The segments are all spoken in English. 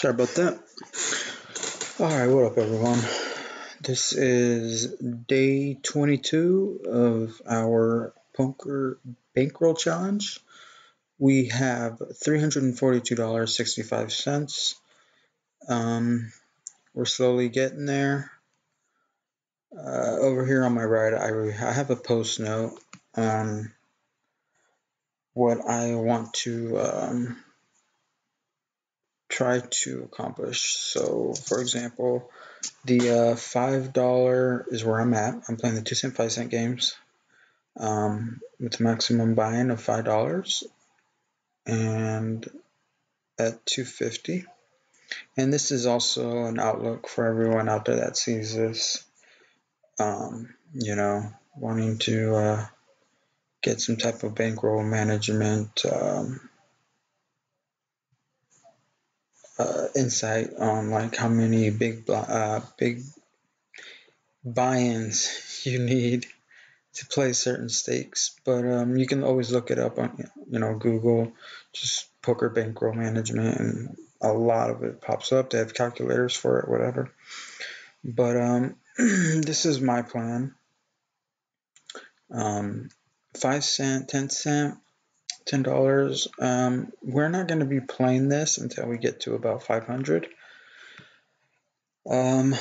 Sorry about that. Alright, what up, everyone? This is day 22 of our poker bankroll challenge. We have $342.65. We're slowly getting there. Over here on my right, I have a post note on what I want to try to accomplish. So, for example, the $5 is where I'm at. I'm playing the 2-cent, 5-cent games with a maximum buy-in of $5 and at $2.50. And this is also an outlook for everyone out there that sees this, wanting to get some type of bankroll management insight on like how many big buy-ins you need to play certain stakes. But you can always look it up on Google, just poker bankroll management, and a lot of it pops up. They have calculators for it, whatever. But this is my plan. 5-cent, 10-cent, $10. We're not going to be playing this until we get to about 500. I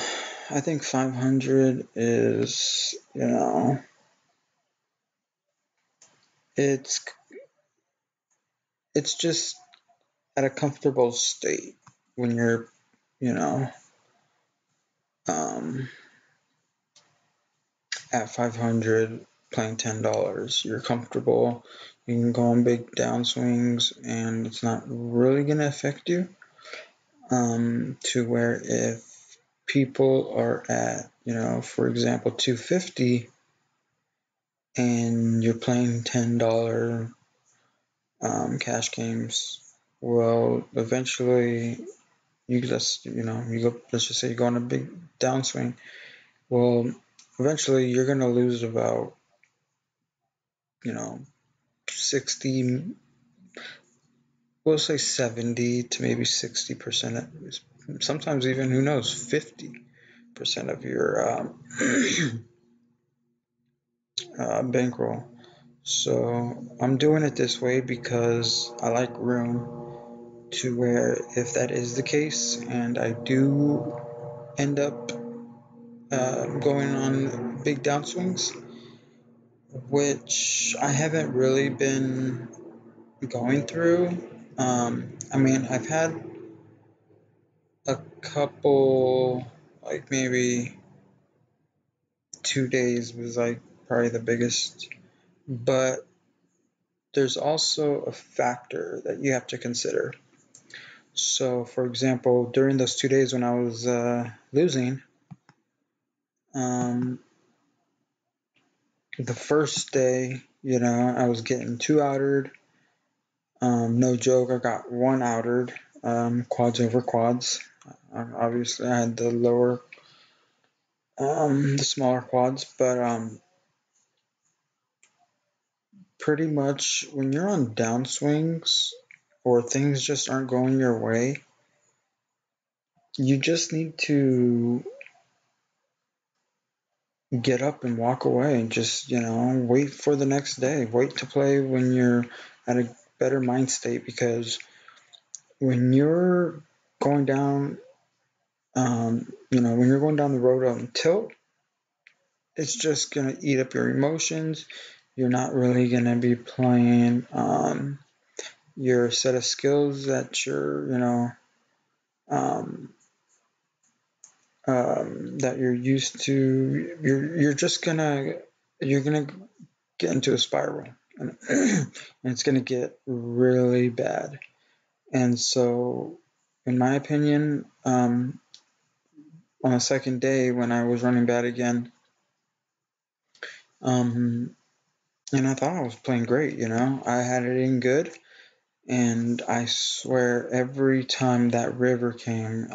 think 500 is, it's just at a comfortable state when you're, at 500 playing $10. You're comfortable. You can go on big downswings, and it's not really going to affect you. To where if people are at, for example, 250, and you're playing $10 cash games, well, eventually you just, let's just say you go on a big downswing. Well, eventually you're going to lose about, 60, we'll say 70 to maybe 60%, sometimes even, who knows, 50% of your bankroll. So I'm doing it this way because I like room to where if that is the case and I do end up going on big downswings, which I haven't really been going through. I've had a couple, like maybe 2 days was like probably the biggest, but there's also a factor that you have to consider. So, for example, during those 2 days when I was losing, the first day, I was getting 2 outered. No joke, I got 1 outered, quads over quads. Obviously, I had the smaller quads, but pretty much when you're on downswings or things just aren't going your way, you just need to get up and walk away and just, wait for the next day. Wait to play when you're at a better mind state, because when you're going down, when you're going down the road on tilt, it's just going to eat up your emotions. You're not really going to be playing your set of skills that you're, that you're used to. You're gonna get into a spiral, and it's gonna get really bad. And so, in my opinion, on the second day when I was running bad again, and I thought I was playing great, I had it in good, and I swear every time that river came,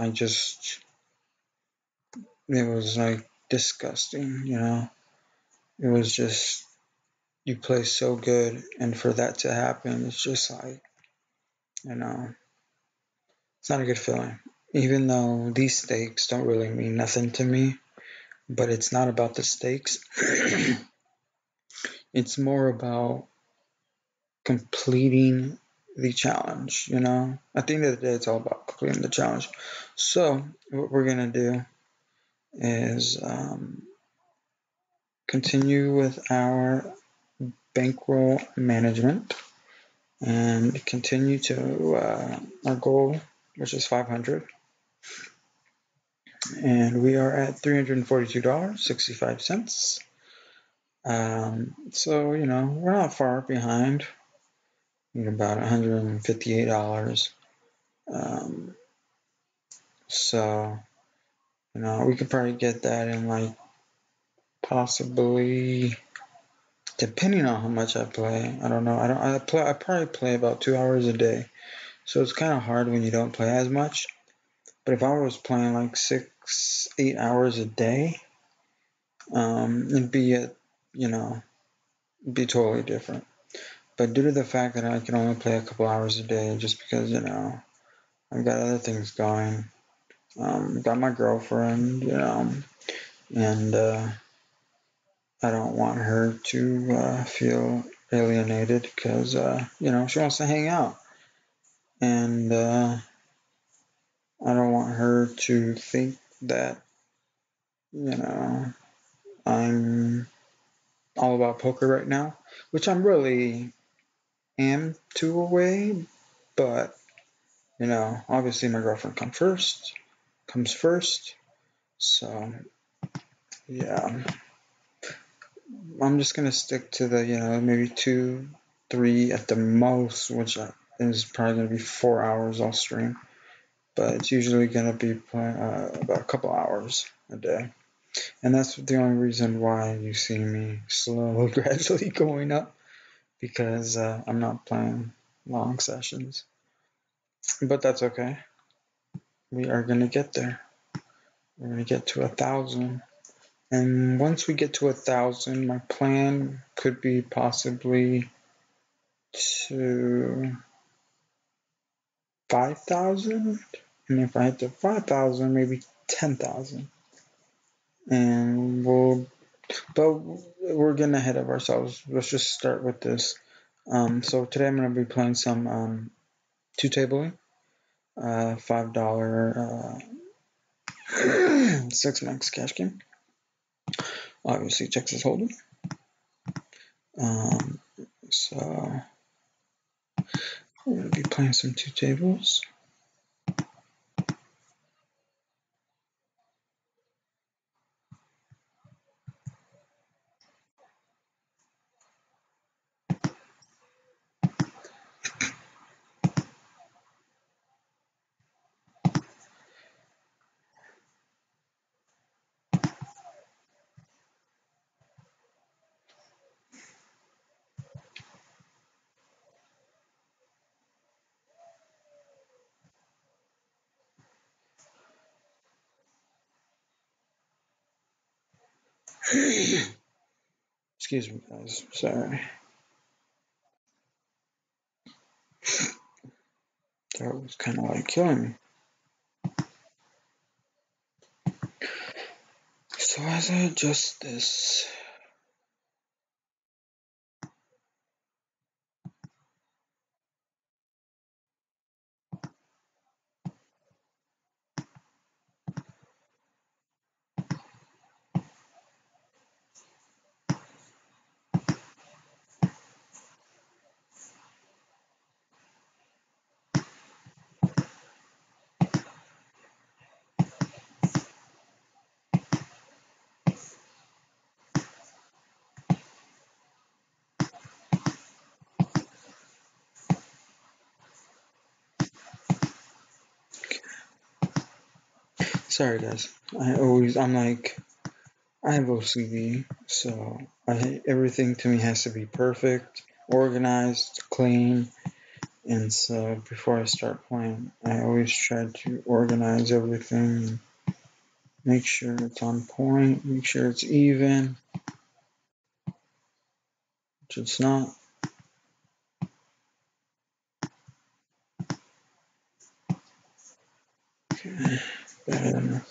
it was like disgusting, It was just, you play so good, and for that to happen, it's just like, it's not a good feeling. even though these stakes don't really mean nothing to me, but it's not about the stakes. It's more about completing the challenge, you know? At the end of the day, it's all about completing the challenge. So, what we're going to do is continue with our bankroll management and continue to our goal, which is 500. And we are at $342.65. So, you know, we're not far behind. About $158. So, you know, we could probably get that in like possibly, depending on how much I play. I don't know. I probably play about 2 hours a day. So it's kind of hard when you don't play as much. But if I was playing like 8 hours a day, it'd be be totally different. But due to the fact that I can only play a couple hours a day, just because, you know, I've got other things going. Got my girlfriend, you know, and I don't want her to feel alienated because, you know, she wants to hang out. And I don't want her to think that, you know, I'm all about poker right now, which I'm really am to a way, but, you know, obviously my girlfriend comes first. So, yeah, I'm just going to stick to the, you know, maybe 2, 3 at the most, which is probably going to be 4 hours I'll stream. But it's usually going to be about a couple hours a day. And that's the only reason why you see me slowly, gradually going up, because I'm not playing long sessions. But that's okay. We are going to get there. We're going to get to 1,000. And once we get to 1,000, my plan could be possibly to 5,000. And if I hit to 5,000, maybe 10,000. And but we're getting ahead of ourselves. Let's just start with this. So today I'm going to be playing some two-tabling, $5 6-max cash game. Obviously, Texas Hold'em. So we're going to be playing some two tables. Excuse me, guys. Sorry. That was kind of like killing me. So as I adjust this, sorry guys. I have OCD, so everything to me has to be perfect, organized, clean, and so before I start playing, I always try to organize everything, make sure it's on point, make sure it's even, which it's not. Okay. And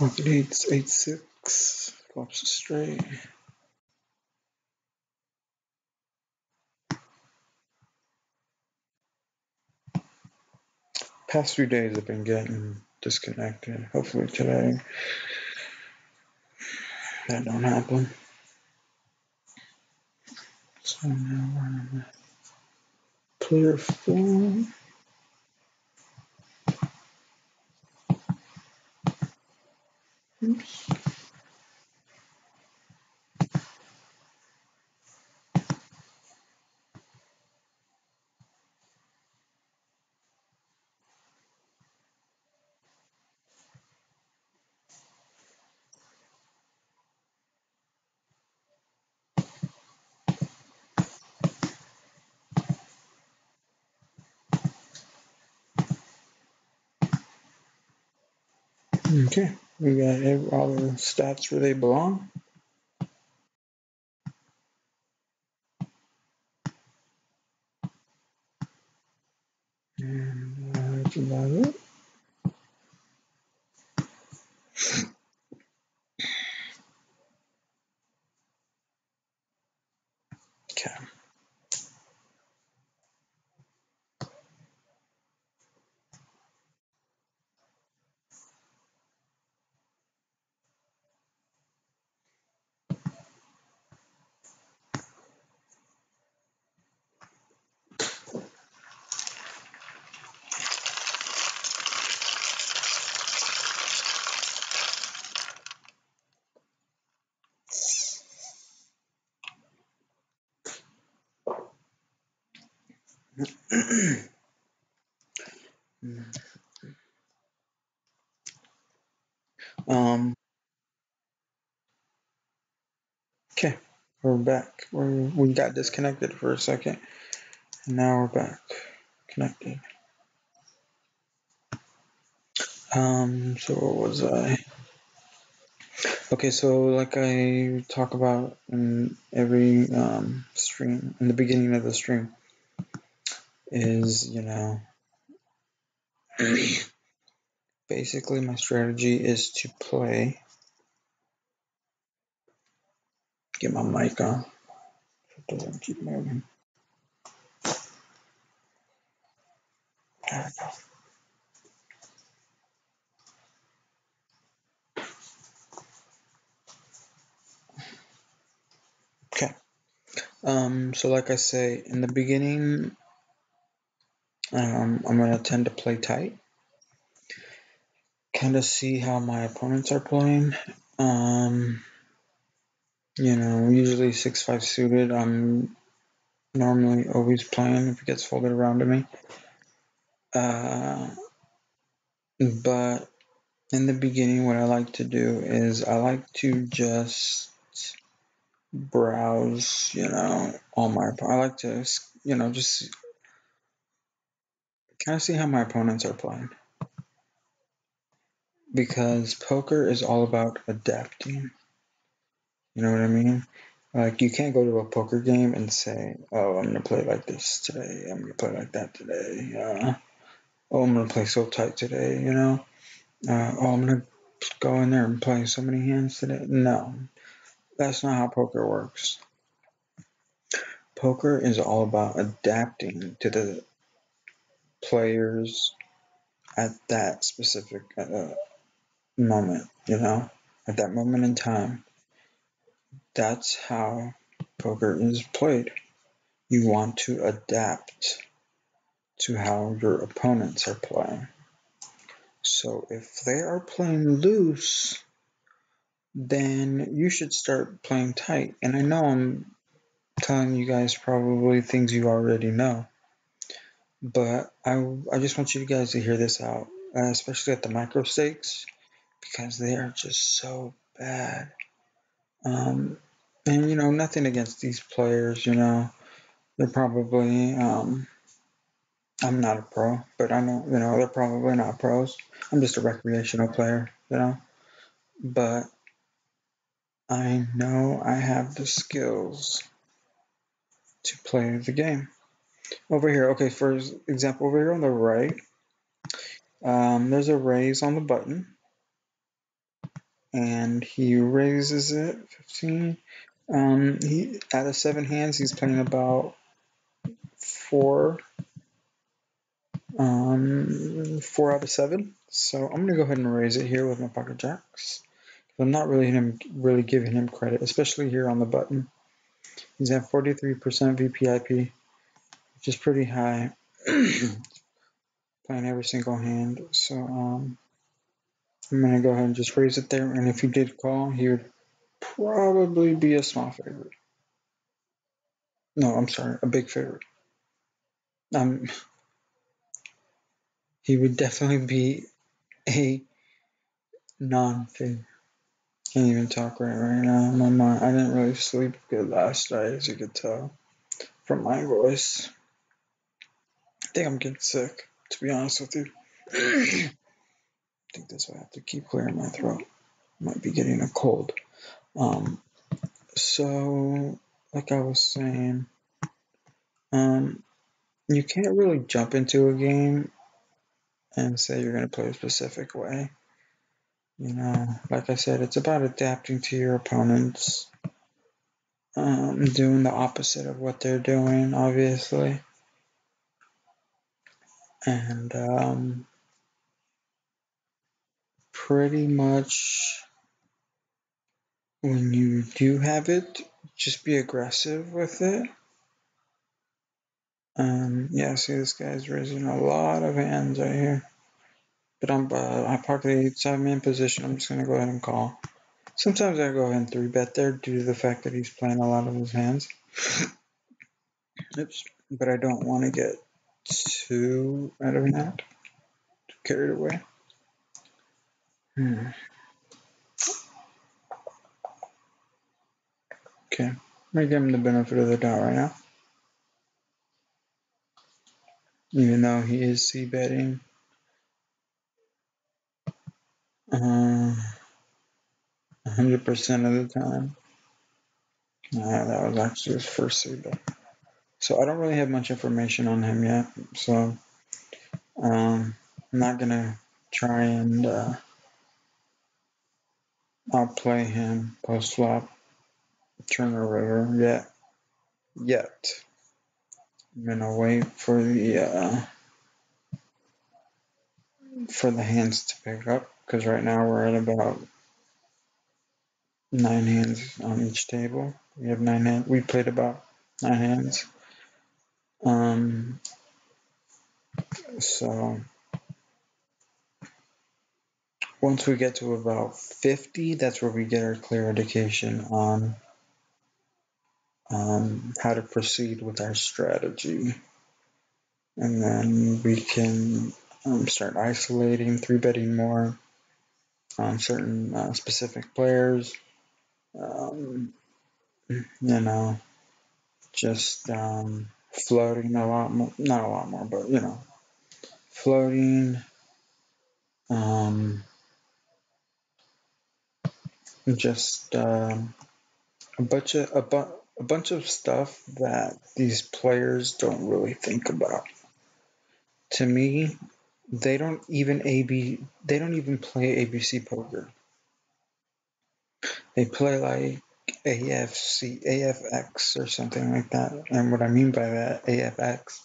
886, flops straight. Past few days I've been getting disconnected. Hopefully today that don't happen. So now we're on the clear form. Oops. Okay, we got all the stats where they belong. And that's about it. Okay. Okay, we're back. We got disconnected for a second, and now we're back connected. So what was I? Okay, so like I talk about in every stream, in the beginning of the stream, is basically my strategy is to play. Get my mic on. It doesn't keep moving. There we go. Okay. So like I say, in the beginning, I'm gonna tend to play tight, kind of see how my opponents are playing. Usually 6-5 suited. I'm normally always playing if it gets folded around to me. But in the beginning, what I like to do is I like to just browse, all my. I like to, just kind of see how my opponents are playing. Because poker is all about adapting. You know what I mean? Like, you can't go to a poker game and say, oh, I'm going to play like this today. I'm going to play like that today. Oh, I'm going to play so tight today, oh, I'm going to go in there and play so many hands today. No, that's not how poker works. Poker is all about adapting to the players at that specific moment, at that moment in time. That's how poker is played. You want to adapt to how your opponents are playing. So if they are playing loose, then you should start playing tight. And I know I'm telling you guys probably things you already know, but I just want you guys to hear this out, especially at the micro stakes, because they are just so bad. And nothing against these players, they're probably I'm not a pro, but I know, they're probably not pros. I'm just a recreational player. But I know I have the skills to play the game. Over here, okay, for example, over here on the right, there's a raise on the button, and he raises it 15. He out of 7 hands, he's playing about four, 4 out of 7. So I'm gonna go ahead and raise it here with my pocket jacks. I'm not really giving him credit, especially here on the button. He's at 43% VPIP, which is pretty high. Playing every single hand, so I'm gonna go ahead and just raise it there. And if he did call, he would probably be a small favorite. No, I'm sorry, a big favorite. Um, he would definitely be a non-favorite. Can't even talk right now. My mind. I didn't really sleep good last night, as you could tell from my voice. I think I'm getting sick, to be honest with you. I think that's why I have to keep clearing my throat. Might be getting a cold. Um, so, like I was saying, you can't really jump into a game and say you're going to play a specific way. Like I said, it's about adapting to your opponents, doing the opposite of what they're doing, obviously. And pretty much when you do have it, just be aggressive with it. Yeah, see, this guy's raising a lot of hands right here. But I park the 7-man position. I'm just going to go ahead and call. Sometimes I go ahead and 3-bet there due to the fact that he's playing a lot of his hands. Oops. But I don't want to get too out of hand, carried away. Okay. I'm going to give him the benefit of the doubt right now. Even though he is c-betting. 100% of the time. That was actually his first c-bet. So I don't really have much information on him yet. So I'm not going to try and outplay him post-flop, turn or river yet. I'm going to wait for the hands to pick up, because right now we're at about 9 hands on each table. We have 9 hands. We played about 9 hands. So once we get to about 50, that's where we get our clear indication on how to proceed with our strategy. And then we can start isolating, 3-betting more on certain specific players. Just floating a lot more, not a lot more, but floating. Just a bunch of stuff that these players don't really think about. To me, they don't even play ABC poker. They play like AFX or something like that. And what I mean by that, AFX,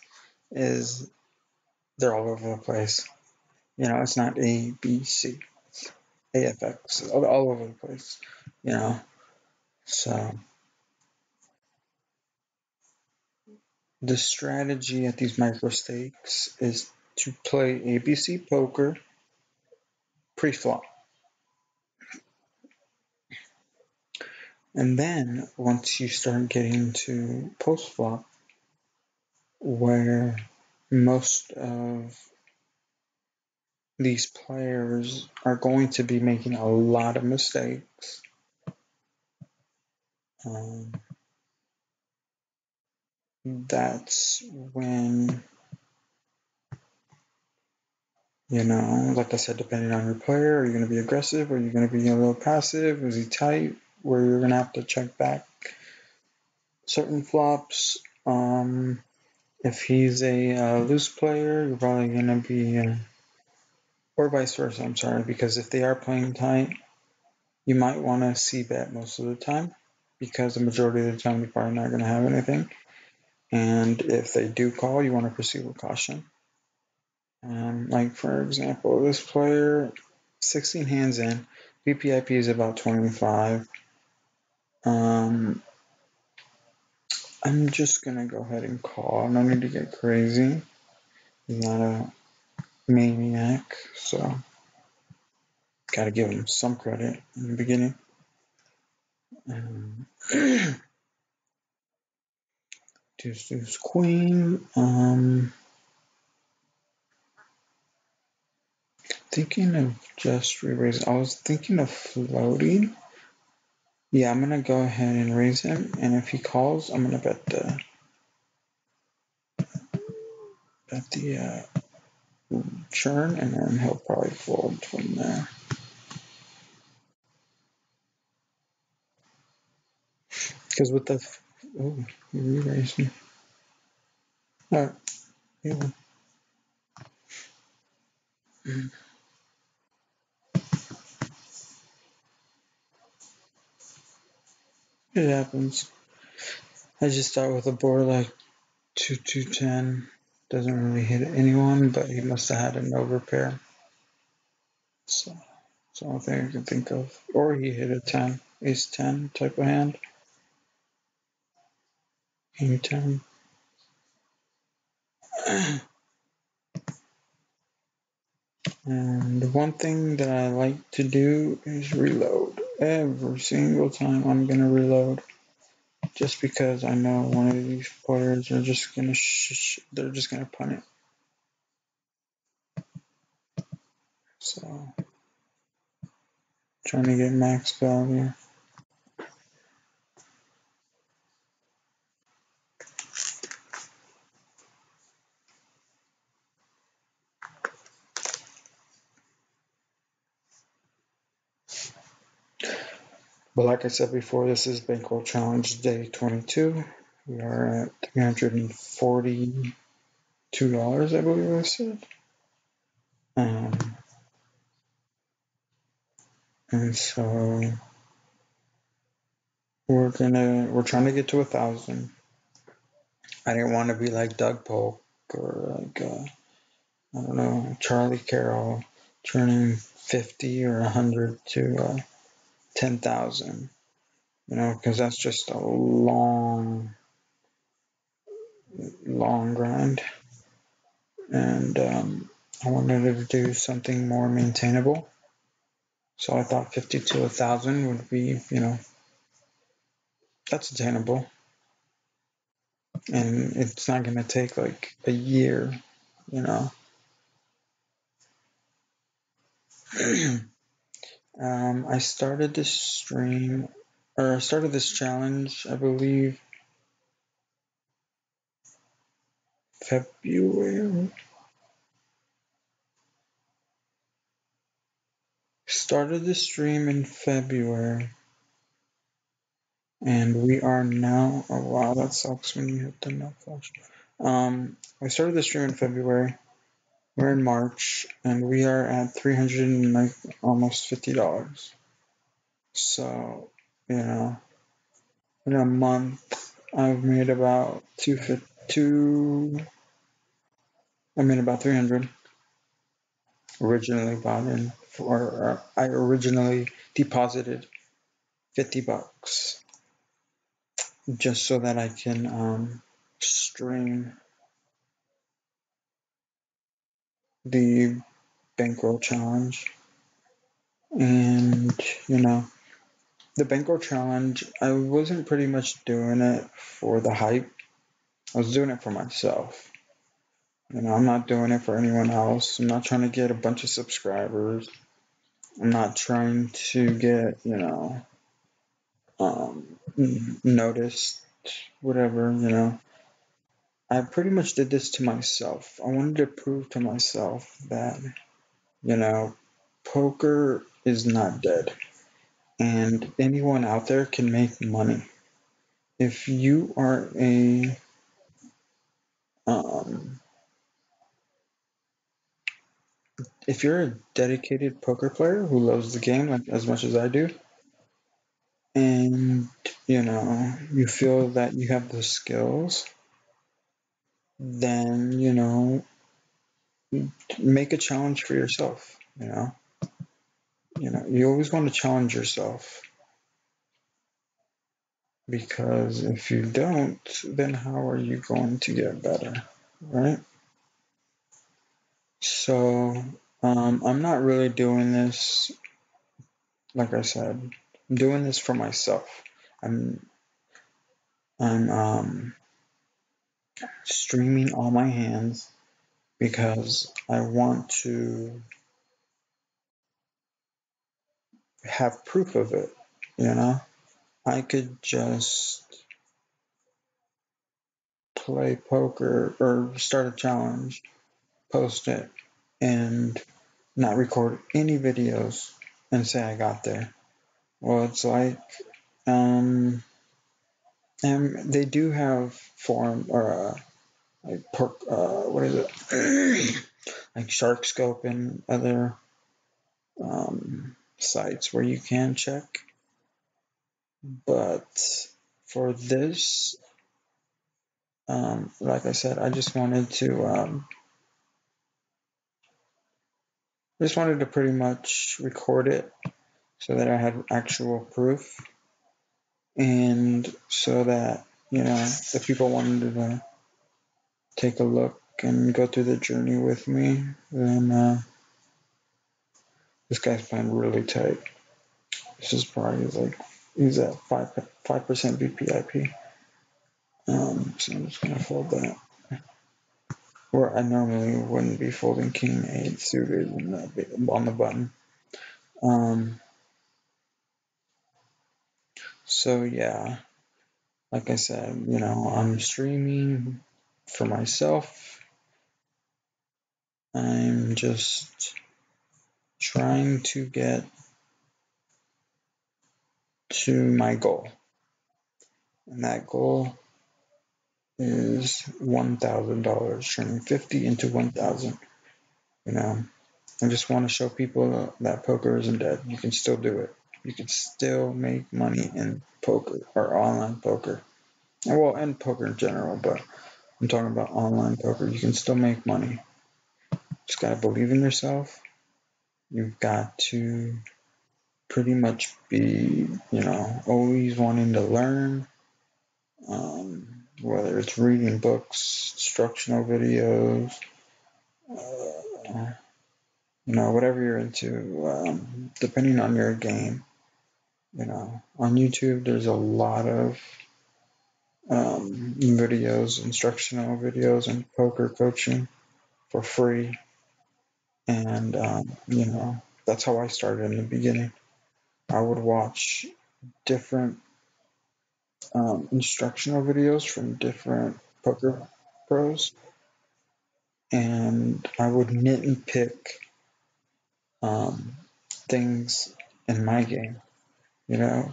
is they're all over the place. It's not ABC, it's AFX, all over the place. So the strategy at these micro stakes is to play ABC poker pre-flop. And then once you start getting to post-flop, where most of these players are going to be making a lot of mistakes, that's when Like I said, depending on your player, are you going to be aggressive? Are you going to be a little passive? Is he tight? Where you're going to have to check back certain flops. If he's a loose player, you're probably going to be, or vice versa, I'm sorry, because if they are playing tight, you might want to c-bet most of the time, because the majority of the time they're probably not going to have anything. And if they do call, you want to proceed with caution. Like for example, this player, 16 hands in, BPIP is about 25. I'm just gonna go ahead and call. No need to get crazy. He's not a maniac, so gotta give him some credit in the beginning. Deuce queen. Thinking of just re-raising. I was thinking of floating. Yeah, I'm gonna go ahead and raise him, and if he calls, I'm gonna bet the churn, and then he'll probably fold from there. Because with the he re-raised me. Alright, yeah. It happens. I just start with a board like 2-2-10. Doesn't really hit anyone, but he must have had an overpair. So that's the only thing I can think of. Or he hit a 10, ace 10 type of hand. King 10. And the one thing that I like to do is reload. Every single time I'm going to reload. Just because I know one of these players are just going to they're just going to punt it. So, trying to get max value. But like I said before, this is Bankroll Challenge Day 22. We are at $342, I believe I said. And so we're trying to get to 1,000. I didn't want to be like Doug Polk or like I don't know, Charlie Carroll, turning 50 or 100 to 10,000. Because that's just a long grind. And I wanted to do something more maintainable. So I thought 50 to 1,000 would be, that's attainable. And it's not going to take like a year, I started this stream, or I started this challenge, I believe, February. Started the stream in February. And we are now, oh wow, that sucks when you hit the no flash. I started the stream in February. We're in March, and we are at $300 like almost $50. So, in a month, I've made about about 300. Originally bought in for, I originally deposited $50 just so that I can stream the Bankroll challenge. And the Bankroll challenge, I wasn't pretty much doing it for the hype. I was doing it for myself. I'm not doing it for anyone else. I'm not trying to get a bunch of subscribers. I'm not trying to get noticed, whatever. I pretty much did this to myself. I wanted to prove to myself that You know, poker is not dead, and anyone out there can make money. If you are um, if you're a dedicated poker player who loves the game like as much as I do, and you feel that you have the skills, then make a challenge for yourself. You always want to challenge yourself, because if you don't, then how are you going to get better, right? So I'm not really doing this, like I said, I'm doing this for myself. I'm streaming all my hands because I want to have proof of it. You know, I could just play poker or start a challenge, post it, and not record any videos and say I got there. Well, it's like, and they do have forum or like what is it? Like Shark Scope and other sites where you can check. But for this, like I said, I just wanted to pretty much record it so that I had actual proof, and so that the people wanted to take a look and go through the journey with me, then this guy's playing really tight. This is probably like he's at 5% BPIP. So I'm just gonna fold that. Where I normally wouldn't be folding King 8 suited on the button. So yeah, like I said, I'm streaming for myself. I'm just trying to get to my goal. And that goal is $1,000, turning 50 into 1,000. I just want to show people that poker isn't dead. You can still do it. You can still make money in poker or online poker. Well, and poker in general, but I'm talking about online poker. You can still make money. Just gotta believe in yourself. You've got to pretty much be, always wanting to learn. Whether it's reading books, instructional videos, whatever you're into, depending on your game. On YouTube, there's a lot of videos, instructional videos, and poker coaching for free. And, that's how I started in the beginning. I would watch different instructional videos from different poker pros, and I would nitpick things in my game,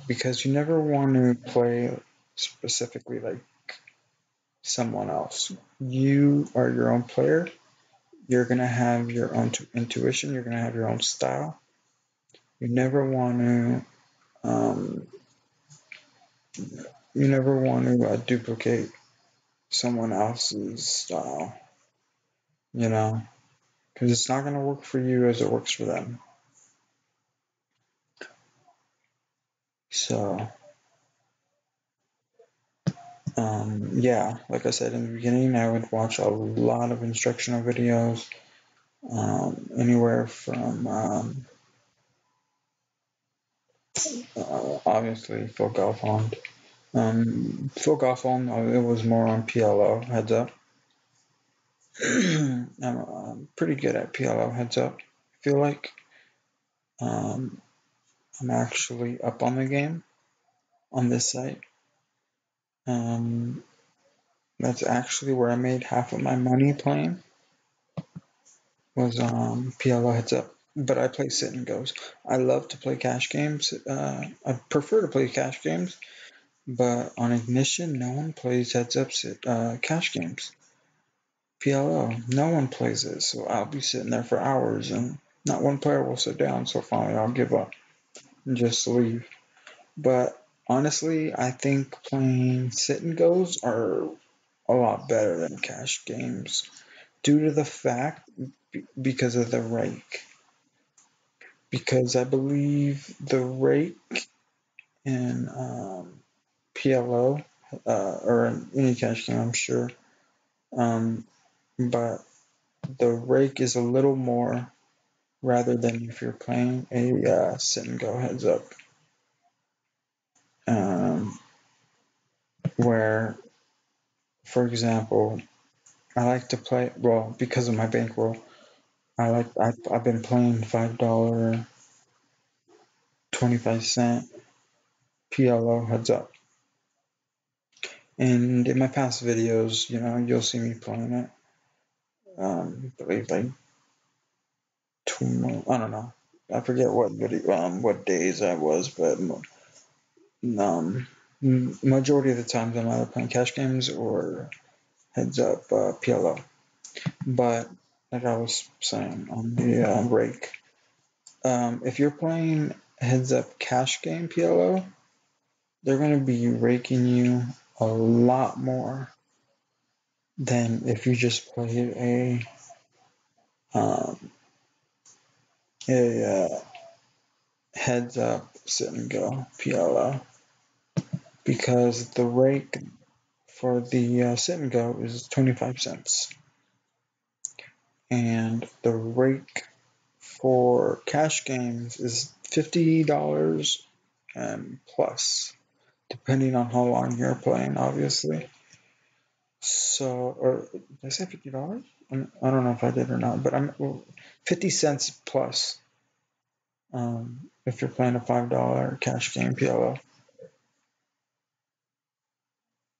because you never want to play specifically like someone else. You are your own player. You're going to have your own intuition. You're going to have your own style. You never want to duplicate someone else's style, because it's not going to work for you as it works for them. So, yeah, like I said in the beginning, I would watch a lot of instructional videos, anywhere from obviously Phil Galfond. Phil Galfond, it was more on PLO, heads up. I'm pretty good at PLO, heads up. I feel like I'm actually up on the game on this site. That's actually where I made half of my money playing, was PLO, heads up. but I play sit and goes. I love to play cash games. I prefer to play cash games, but on Ignition, no one plays heads up cash games. PLO, no one plays it, so I'll be sitting there for hours and not one player will sit down, so finally I'll give up and just leave. But honestly, I think playing sit and goes are a lot better than cash games due to the fact because of the rake. Because I believe the rake in PLO or in any cash game, I'm sure, um, but the rake is a little more rather than if you're playing a sit and go heads up, um, where, for example, I like to play well because of my bankroll. I've been playing $5 25 cent PLO heads up, and in my past videos, you'll see me playing it. I believe like 2 months. I don't know. I forget what video, what days I was, but majority of the times I'm either playing cash games or heads up PLO. But like I was saying on the rake, if you're playing heads up cash game PLO, they're going to be raking you a lot more than if you just played um, a heads up sit and go PLO, because the rake for the sit and go is 25 cents, and the rake for cash games is $50 and plus, depending on how long you're playing, obviously. So, or did I say $50? I don't know if I did or not, but 50 cents plus if you're playing a $5 cash game PLO.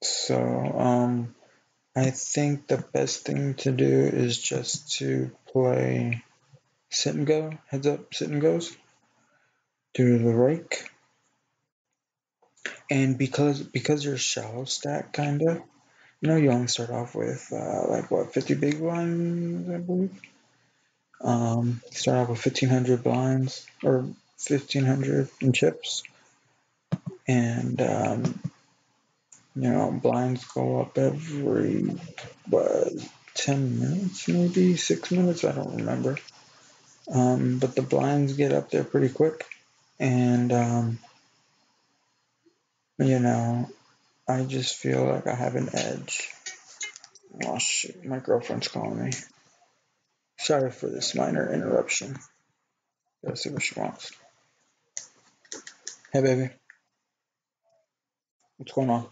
So, I think the best thing to do is just to play sit and go, heads up sit and goes, do the rake. And because you're shallow stack kind of, you only start off with like what, 50 big blinds, I believe. Start off with 1,500 blinds or 1,500 in chips, and blinds go up every what, 10 minutes, maybe 6 minutes. I don't remember. But the blinds get up there pretty quick, and I just feel like I have an edge. Oh shit, my girlfriend's calling me. Sorry for this minor interruption. Let's see what she wants. Hey baby, what's going on?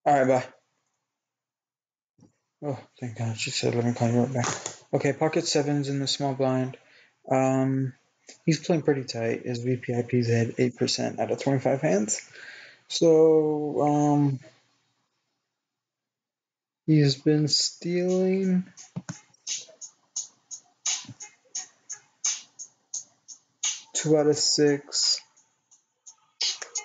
Alright, bye. Oh, thank God. She said, let me call you right back. Okay, pocket sevens in the small blind. He's playing pretty tight. His VPIP's at 8% out of 25 hands. So, he's been stealing 2 out of 6.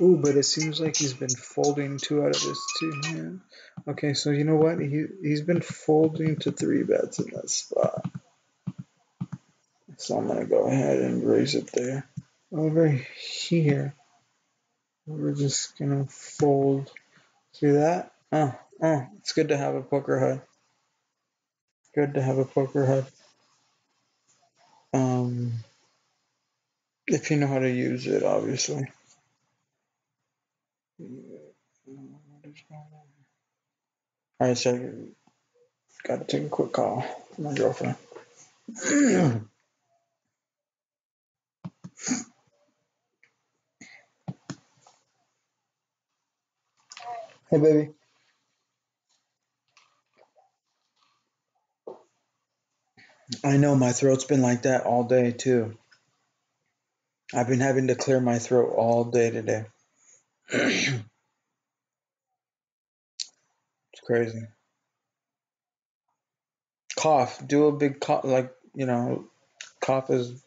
Ooh, but it seems like he's been folding 2 out of his 2 hands. Okay, so you know what? He's been folding to 3 bets in that spot. So I'm going to go ahead and raise it there. Over here, we're just going to fold. See that? It's good to have a poker HUD. Good to have a poker HUD. If you know how to use it, obviously. Alright, so I gotta take a quick call from my girlfriend. Hey, baby. I know my throat's been like that all day too. I've been having to clear my throat all day today. It's crazy. Cough. Do a big cough, like cough is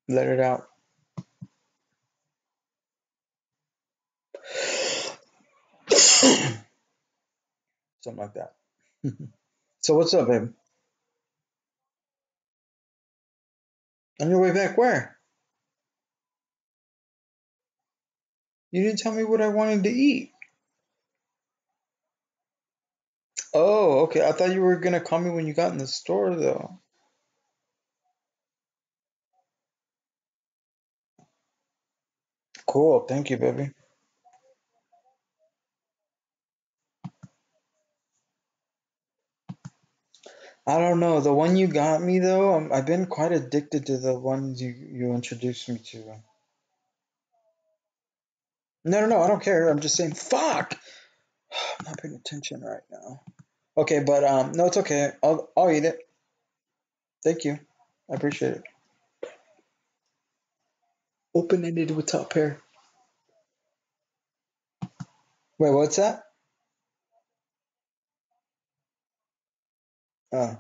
let it out. Something like that. So what's up, babe? On your way back, where? You didn't tell me what I wanted to eat. Oh, okay. I thought you were gonna call me when you got in the store, though. Cool. Thank you, baby. I don't know. The one you got me though, I've been quite addicted to the ones you introduced me to. No, no, no. I don't care. I'm just saying. Fuck. I'm not paying attention right now. Okay, but no, it's okay. I'll eat it. Thank you. I appreciate it. Open ended with top pair. Wait, what's that? Oh.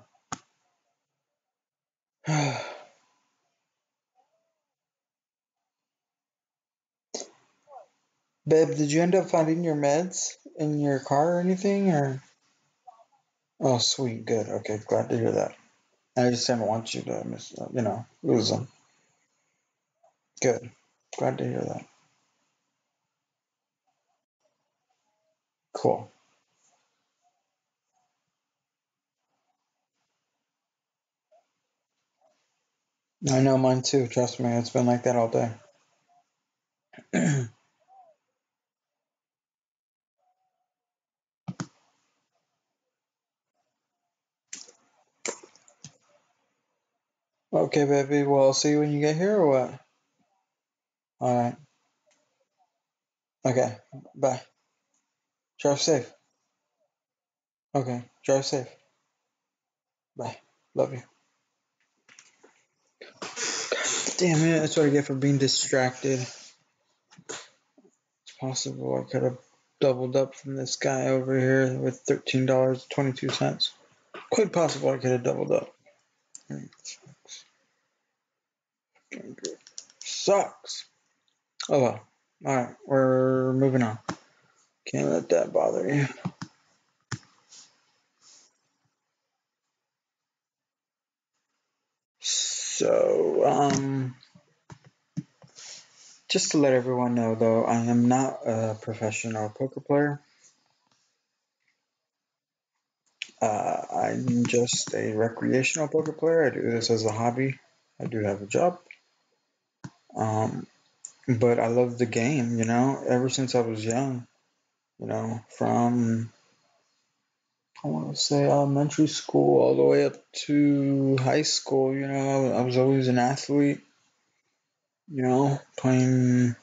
Babe, did you end up finding your meds in your car or anything, or? Oh, sweet, good. Okay, glad to hear that. I just didn't want you to miss, lose them. Good. Glad to hear that. Cool. I know mine too. Trust me, it's been like that all day. Okay, baby. Well, I'll see you when you get here, or what? All right. Okay. Bye. Drive safe. Okay. Drive safe. Bye. Love you. Damn it! That's what I get for being distracted. It's possible I could have doubled up from this guy over here with $13.22. Quite possible I could have doubled up. Sucks. Oh well. Alright, we're moving on. Can't let that bother you. So, just to let everyone know though, I am not a professional poker player. I'm just a recreational poker player. I do this as a hobby. I do have a job. Um, but I love the game, ever since I was young, from I want to say elementary school all the way up to high school. I was always an athlete. Playing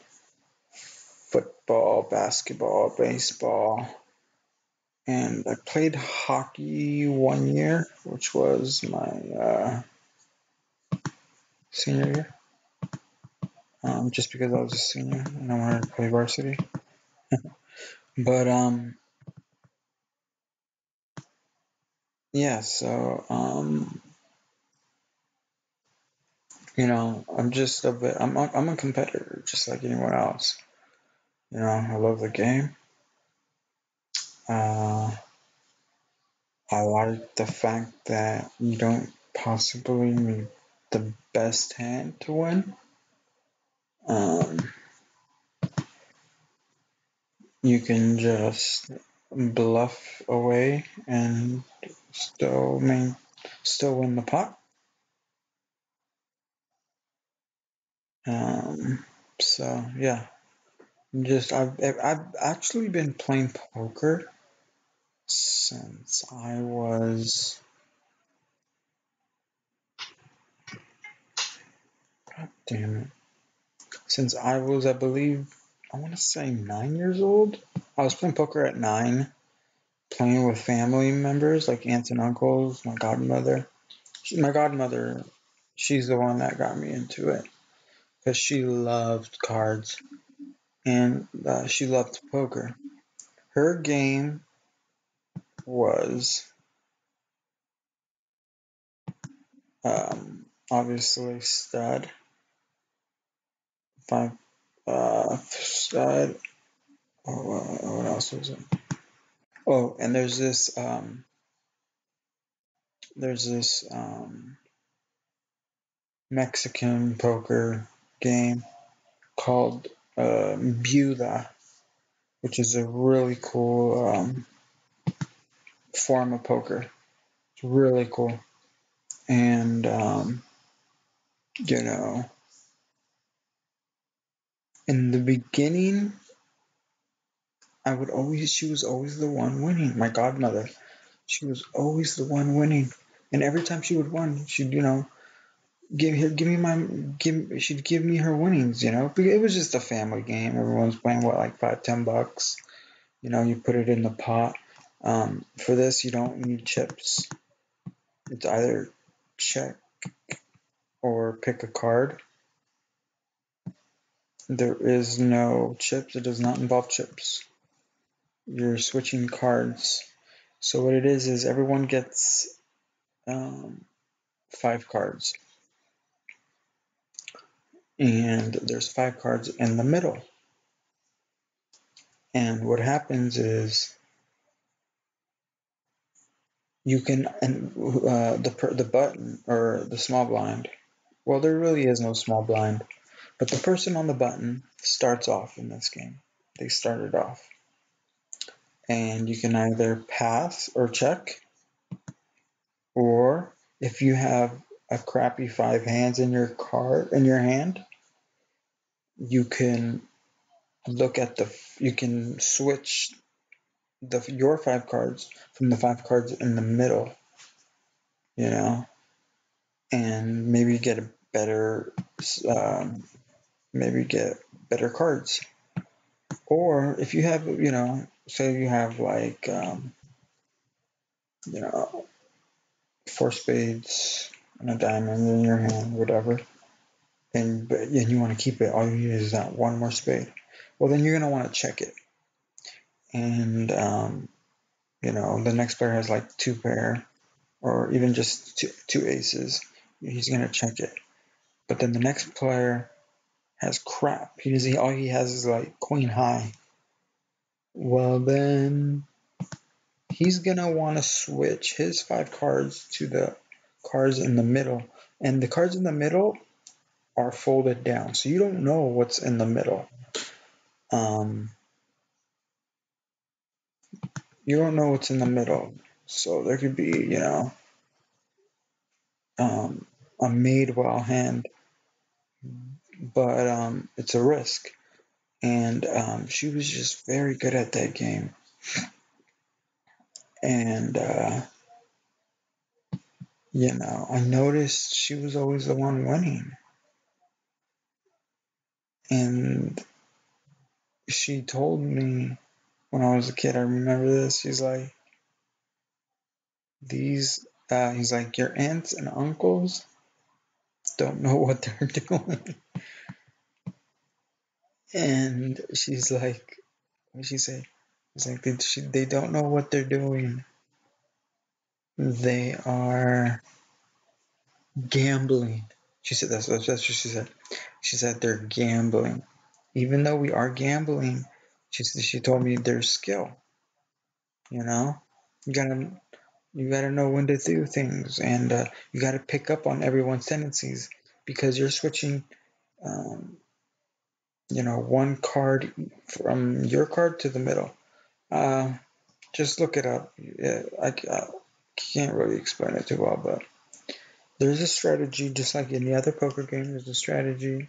football, basketball, baseball, and I played hockey 1 year, which was my senior year. Just because I was a senior and I wanted to play varsity. But yeah. So I'm just a bit. I'm a competitor, just like anyone else. I love the game. Uh, I like the fact that you don't possibly need the best hand to win. Um, you can just bluff away and still win the pot. Um, so yeah, I've actually been playing poker since I was, God damn it, since I was, I believe, I want to say 9 years old. I was playing poker at 9, playing with family members like aunts and uncles, my godmother. My godmother, she's the one that got me into it because she loved cards and she loved poker. Her game was obviously stud, five, stud. Oh, what else was it? Oh, and there's this Mexican poker game called Beulah, which is a really cool form of poker. It's really cool, and you know, in the beginning, she was always the one winning. My godmother, she was always the one winning, and every time she would win, she'd she'd give me her winnings. Because it was just a family game. Everyone's playing like $5-10. You put it in the pot. For this, you don't need chips. It's either check or pick a card. There is no chips. It does not involve chips. You're switching cards. So what it is everyone gets 5 cards. And there's 5 cards in the middle. And what happens is you can, and the button or the small blind, well, there really is no small blind, but the person on the button starts off in this game. They started off. And you can either pass or check, or if you have a crappy 5 hands in your hand, you can you can switch your 5 cards from the 5 cards in the middle, and maybe get a better, cards. Or if you have, say you have like, 4 spades and a diamond in your hand, whatever, and you want to keep it, all you need is that one more spade. Well, then you're going to want to check it. And, the next player has like 2 pair, or even just two aces. He's going to check it. But then the next player has crap. All he has is like queen high. Well, then he's going to want to switch his 5 cards to the cards in the middle. And the cards in the middle are folded down, so you don't know what's in the middle. You don't know what's in the middle. So there could be, a made well hand, but it's a risk. And she was just very good at that game. And, I noticed she was always the one winning. And she told me when I was a kid, I remember this, she's like, he's like, your aunts and uncles don't know what they're doing. And she's like, what did she say? She's like, they don't know what they're doing. They are gambling. She said that's what she said. She said they're gambling. Even though we are gambling, she told me there's skill. You gotta know when to do things, and you gotta pick up on everyone's tendencies, because you're switching, one card from your card to the middle. Just look it up. Yeah, I can't really explain it too well, but there's a strategy, just like in the other poker game. There's a strategy,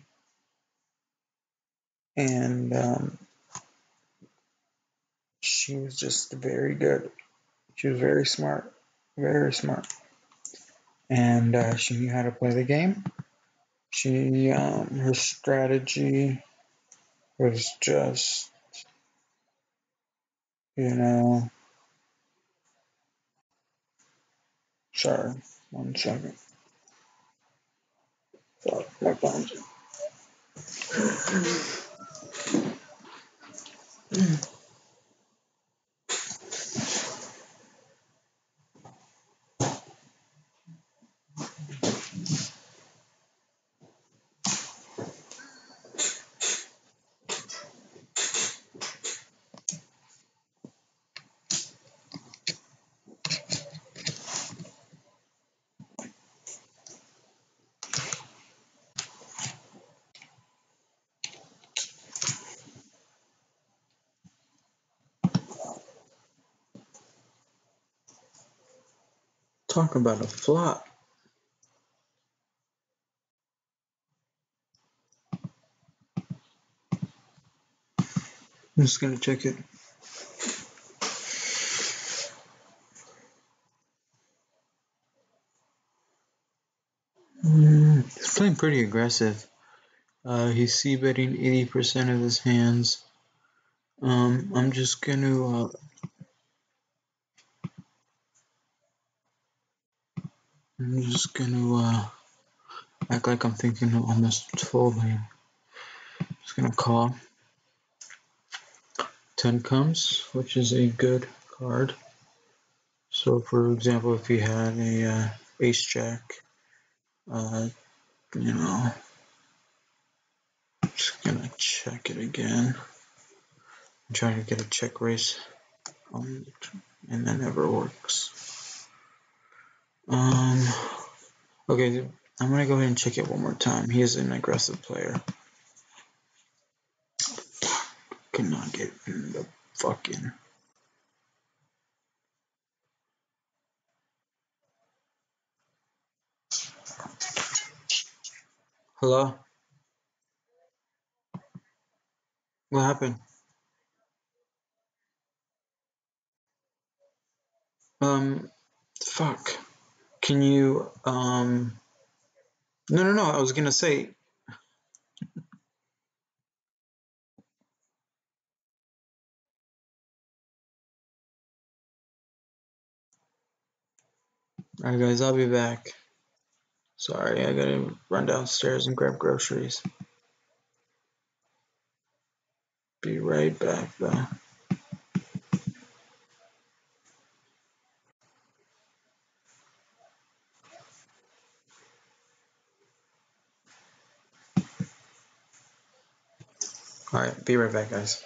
and she was just very good. She was very smart, and she knew how to play the game. Her strategy was just, sorry, 1 second. Fuck, my phone's. Talk about a flop. I'm just gonna check it. He's playing pretty aggressive. He's c-betting 80% of his hands. I'm just gonna act like I'm thinking almost folding. Just gonna call. 10 comes, which is a good card. So, for example, if you had a ace jack, just gonna check it again. I'm trying to get a check raise, and that never works. Okay, I'm gonna go ahead and check it one more time. He is an aggressive player. Could not get in the fucking. Hello? What happened? Fuck. Can you, No, I was gonna say. Alright, guys, I'll be back. Sorry, I gotta run downstairs and grab groceries. Be right back, though. Alright, be right back, guys.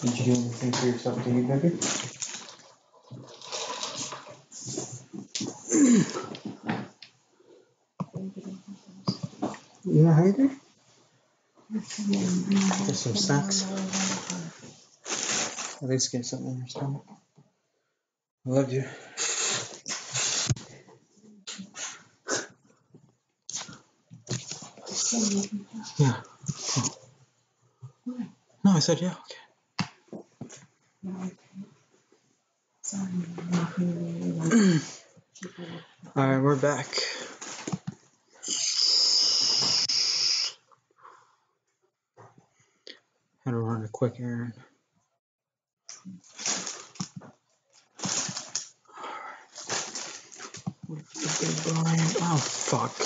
Did you do anything for yourself to eat, baby? You not hungry? Get some snacks. At least get something in your stomach. I love you. Yeah. Oh. No, I said yeah. Okay. Alright, we're back. Had to run a quick errand. With the big blind. Oh, fuck.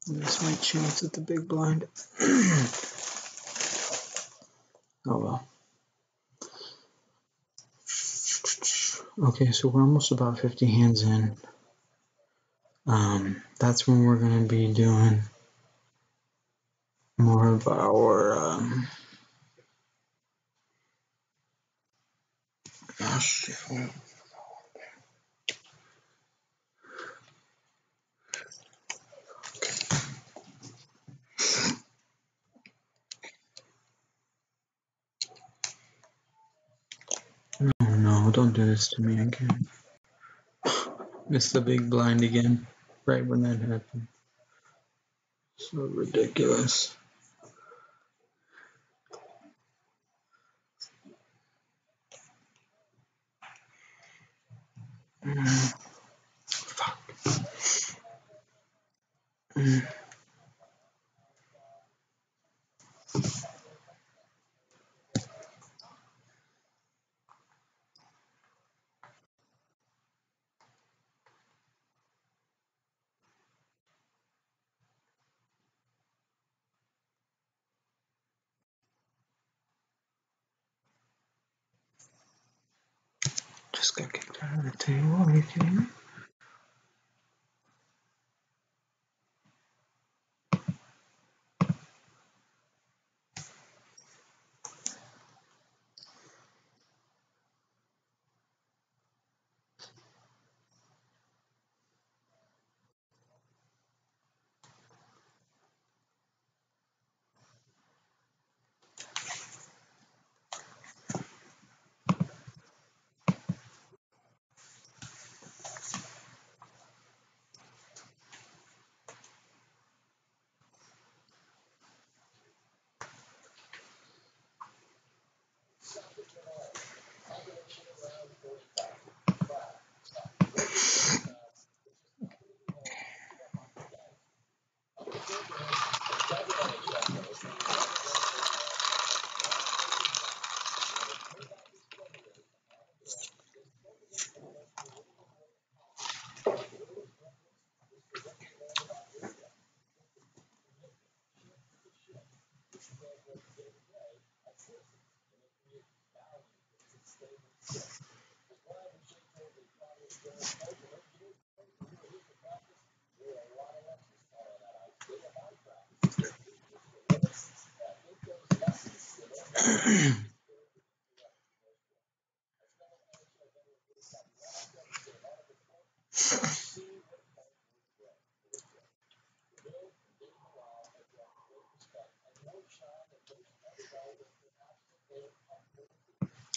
I missed my chance at the big blind. Oh well. Okay, so we're almost about 50 hands in. That's when we're going to be doing more of our, oh shit. Oh no, don't do this to me again. Missed the big blind again, right when that happened. So ridiculous. Fuck. Just got kicked out of the table. Are you kidding me?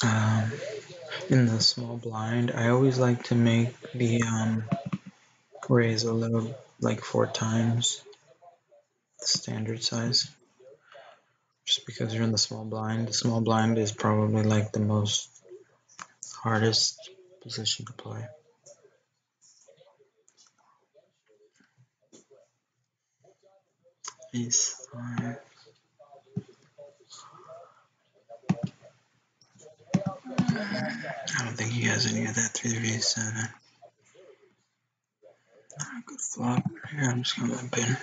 Um, in the small blind, I always like to make the raise a little, like 4 times the standard size, just because you're in the small blind. The small blind is probably like the most hardest position to play. Ace 5. I don't think he has any of that 3v7. Good flop. Here, I'm just gonna limp in.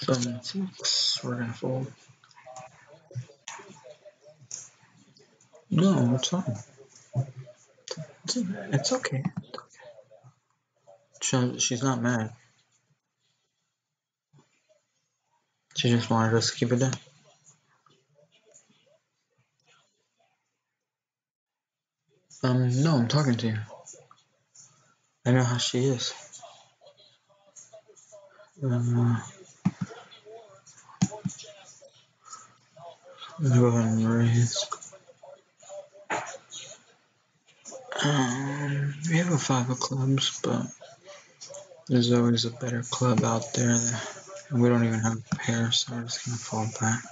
Seven, 6. We're gonna fold. No, it's fine. It's okay. She's not mad. She just wanted us to keep it down. No, I'm talking to you. I know how she is. Let me go ahead and raise. We have a 5 of clubs, but there's always a better club out there. And we don't even have a pair, so we're just gonna fall back.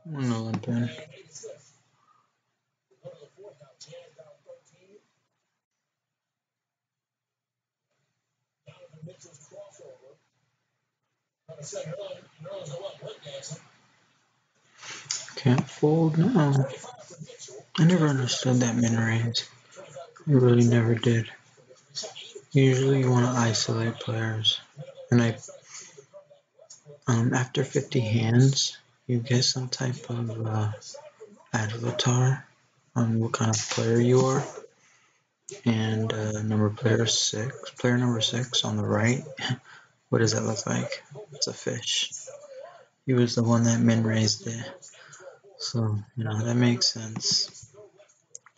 I'm gonna limp in. Can't fold now. I never understood that min raise. I really never did. Usually you want to isolate players. And after 50 hands, you get some type of avatar on what kind of player you are. And player number 6 on the right, what does that look like? It's a fish. He was the one that min raised it. So, that makes sense.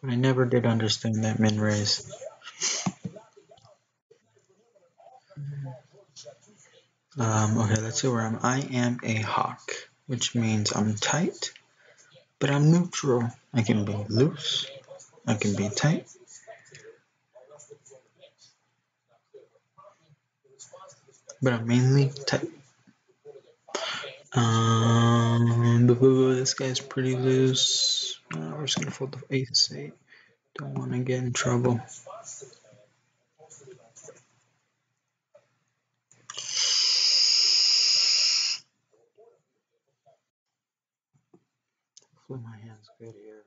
But I never did understand that min raise. Okay, let's see where I am a hawk, which means I'm tight, but I'm neutral. I can be loose, I can be tight. But I'm mainly tight. This guy's pretty loose. We're just gonna fold the ace 8. Don't want to get in trouble. Hopefully my hand's good here.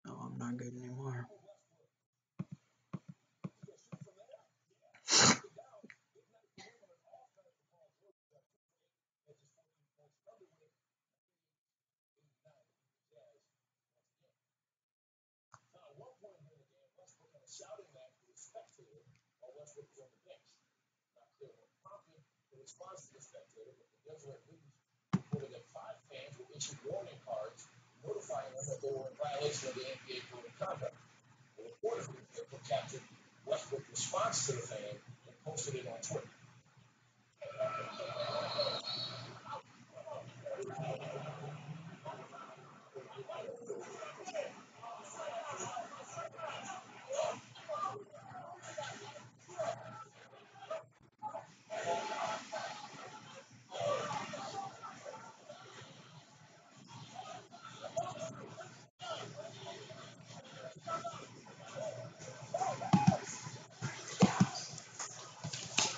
No, I'm not good anymore.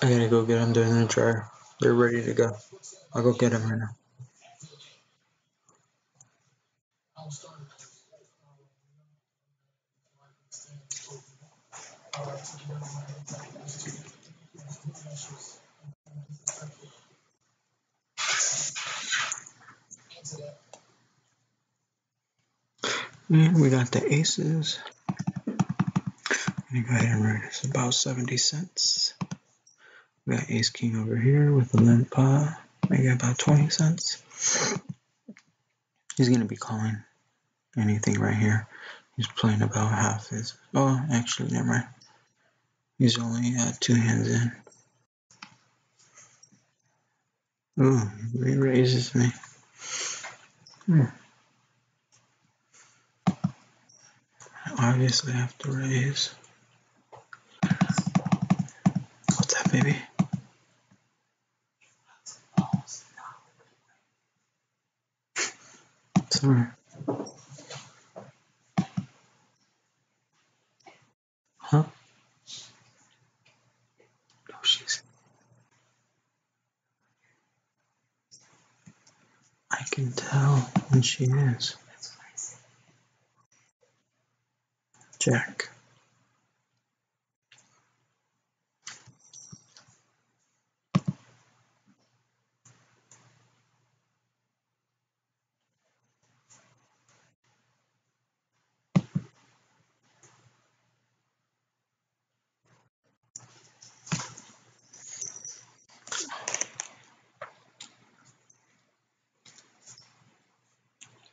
I gotta go get them. They're in the dryer. They're ready to go. I'll go get them right now. And we got the aces. I'm gonna go ahead and write this about 70 cents. We got ace king over here with the limp pot. Maybe about 20 cents. He's gonna be calling anything right here. He's playing about half his. Oh, actually, never mind. He's only 2 hands in. Ooh, he raises me. I obviously have to raise. What's that, baby? Sorry. Huh? No, she's. I can tell when she is. Jack.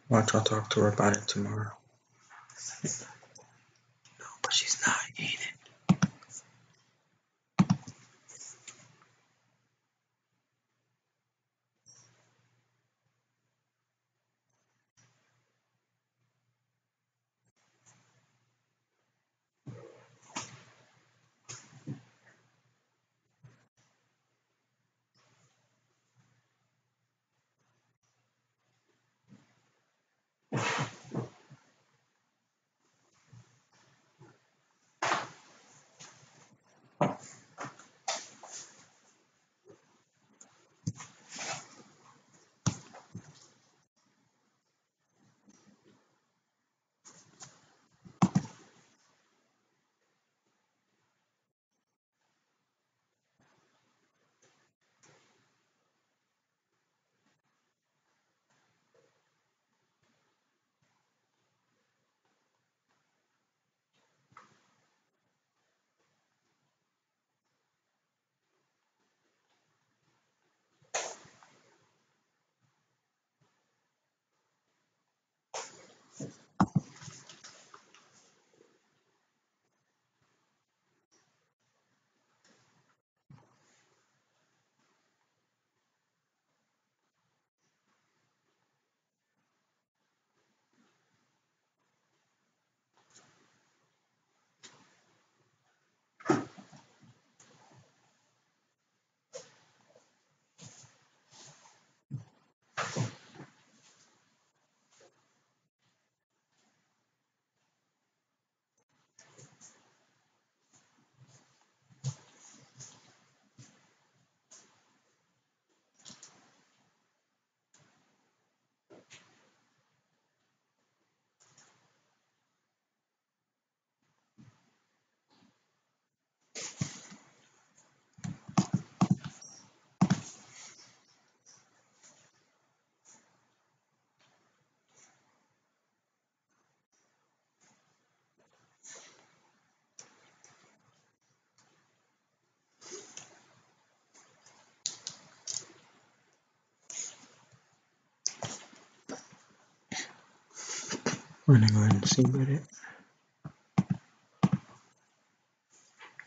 Watch, I'll talk to her about it tomorrow. No, but she's not, ain't it? We're gonna go ahead and see what it.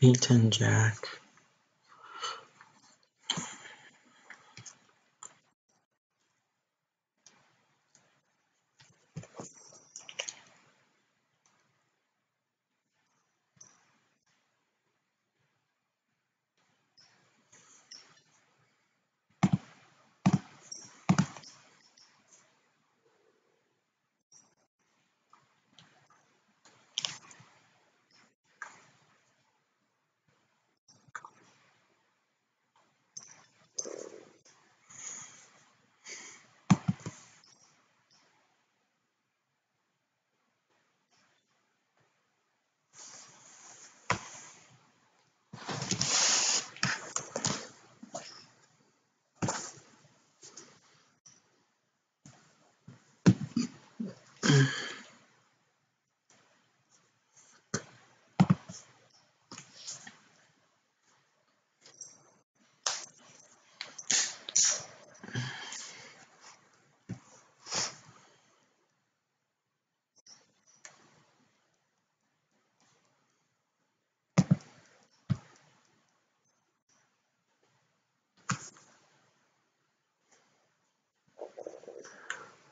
8-10 Jack.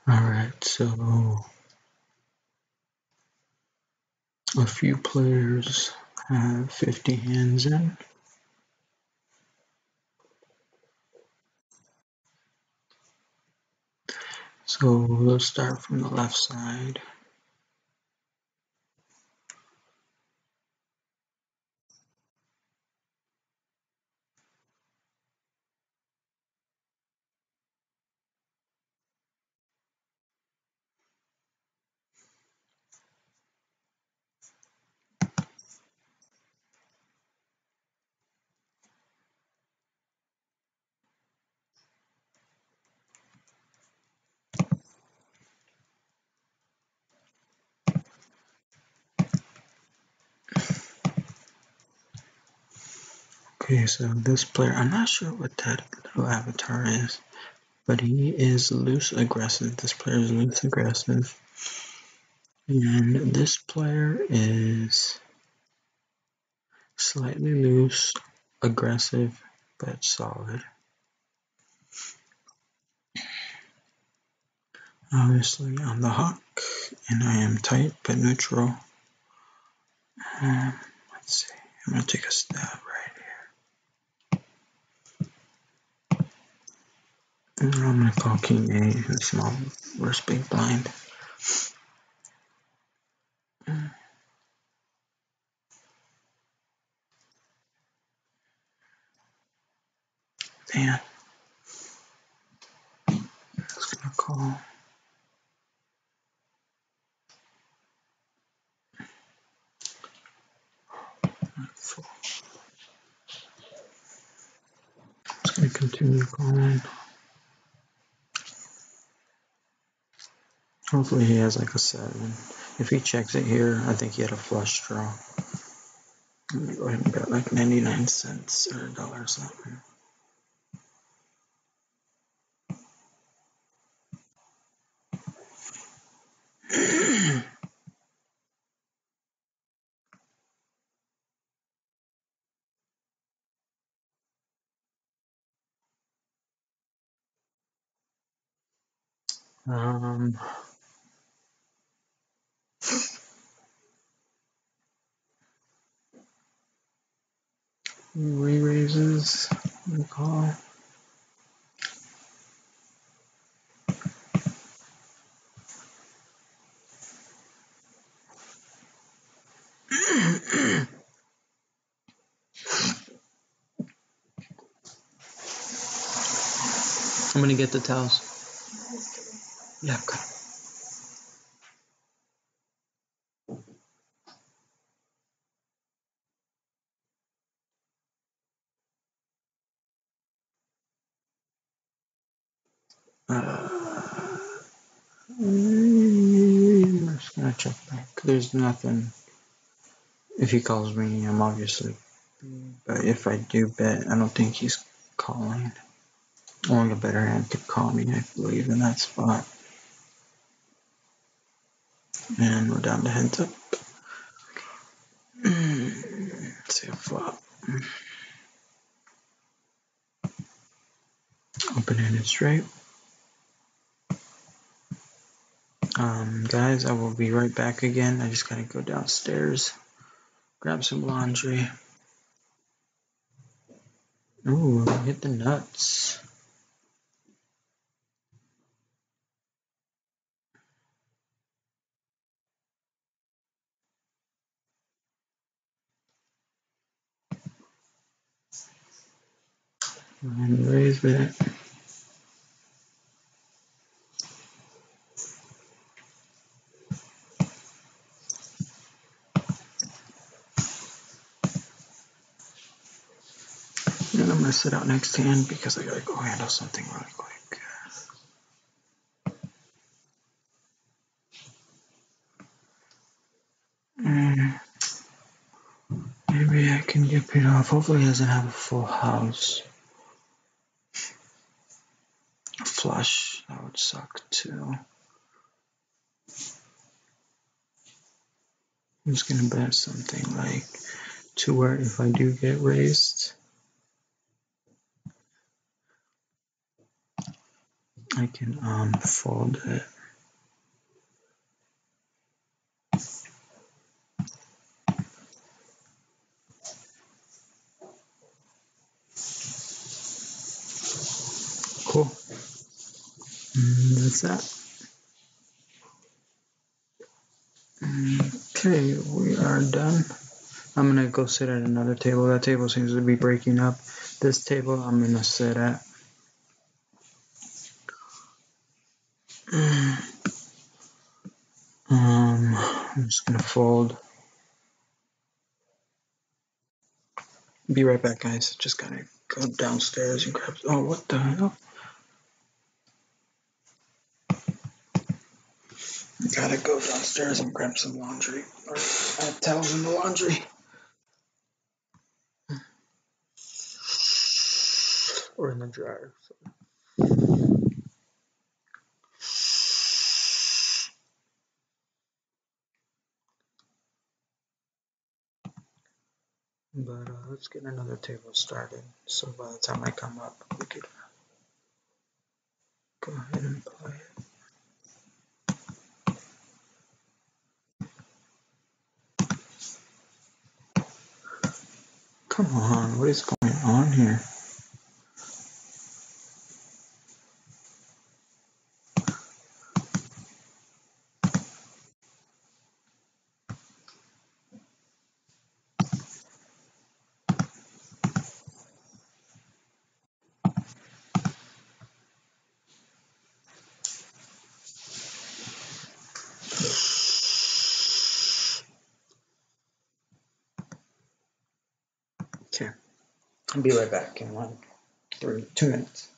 Alright, so a few players have 50 hands in. So let's start from the left side. Okay, so this player, I'm not sure what that little avatar is, but he is loose aggressive. This player is loose aggressive. And this player is slightly loose, aggressive, but solid. Obviously, I'm the hawk, and I am tight but neutral. Let's see, I'm going to take a stab right here. And I'm going to call king A in small versus big blind. Damn. Just going to call. Full. Just going to continue calling. Hopefully he has like a 7. If he checks it here, I think he had a flush draw. Let me go ahead and bet like 99 cents or $1 something. Re-raises, we call. I'm gonna get the towels. Yeah, okay. I'm just gonna check back. There's nothing. If he calls me, I'm obviously. But if I do bet, I don't think he's calling. Only a better hand could call me, I believe, in that spot. And we're down to heads up. Let's see a flop. Open-handed straight. Guys, I will be right back again. I just gotta go downstairs, grab some laundry. Ooh, hit the nuts. And raise that. And I'm gonna sit out next hand because I gotta go handle something really quick. Maybe I can get paid off. Hopefully he doesn't have a full house. A flush, that would suck too. I'm just gonna bet something like to where if I do get raised, I can fold it. Cool. And that's that. Okay, we are done. I'm gonna go sit at another table. That table seems to be breaking up. This table I'm gonna sit at. I'm just gonna fold. Be right back, guys. Just gotta go downstairs and grab. Oh, what the hell? Gotta go downstairs and grab some laundry. Or I have towels in the laundry. Or in the dryer. But let's get another table started. So by the time I come up, we could go ahead and play it. Come on, what is going on here? Okay, I'll be right back in like 2 minutes.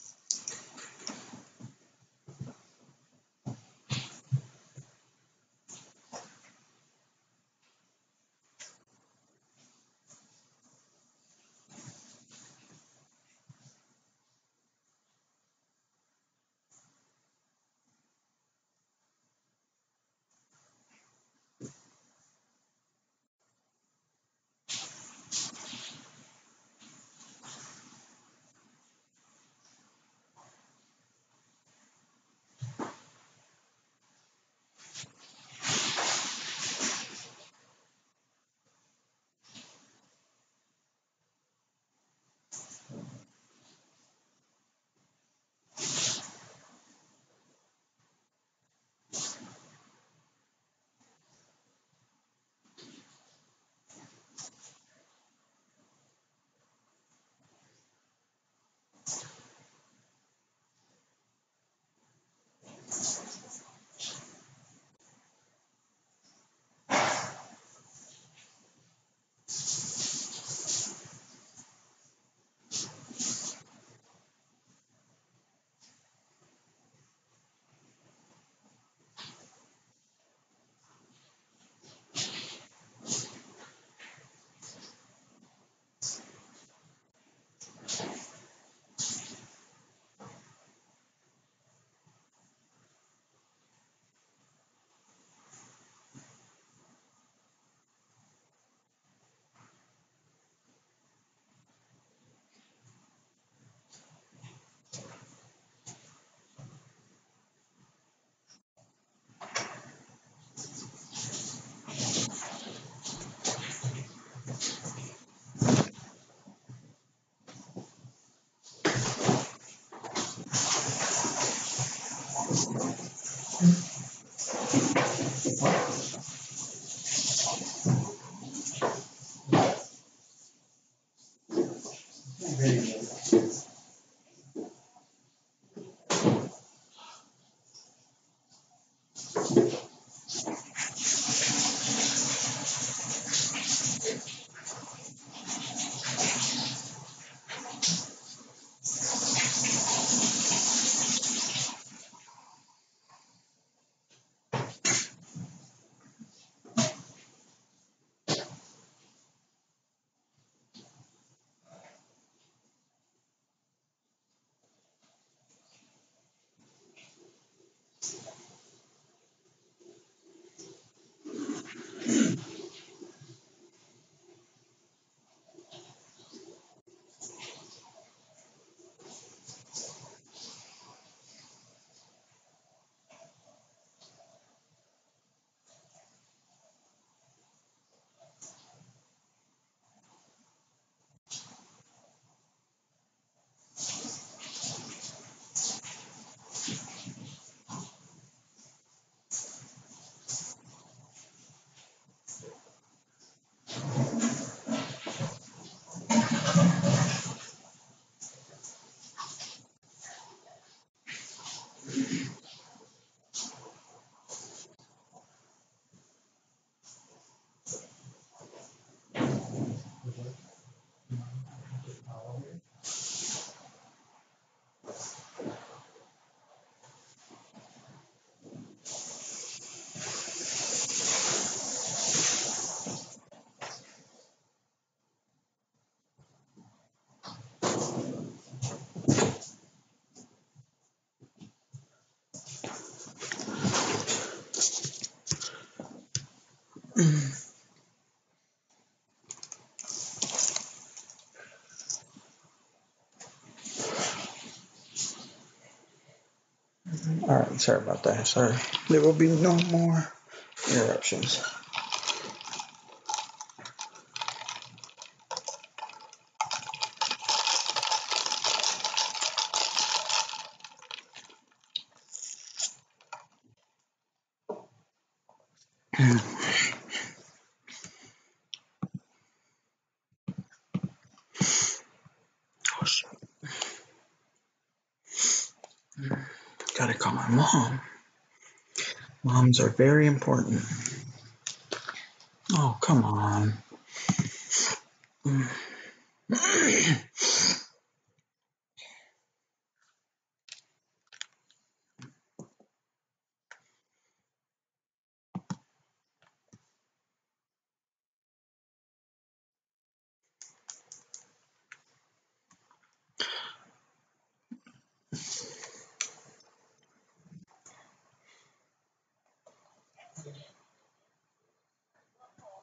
All right, sorry about that. Sorry. There will be no more interruptions. Oh, shit. Gotta call my mom. Moms are very important. Oh, come on.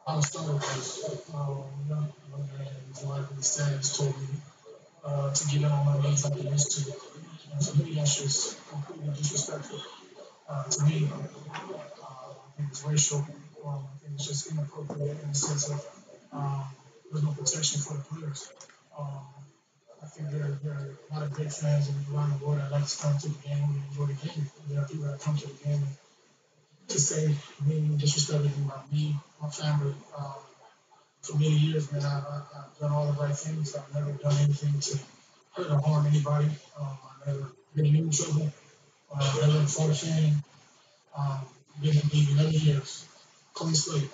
I was started was young man whose wife and status told me to get on my knees like I used to. To me, that's just completely disrespectful. To me, I think it's racial. I think it's just inappropriate in the sense of um, there's no protection for the players. Um, I think there are a lot of great fans around the world that like to come to the game and enjoy the game. There are people that come to the game and to say being disrespectful about me, my family. For many years, man, I've done all the right things. I've never done anything to hurt or harm anybody. I've never been in any trouble. Never fought a fan. Um, been in the league 11 years. Clean slate.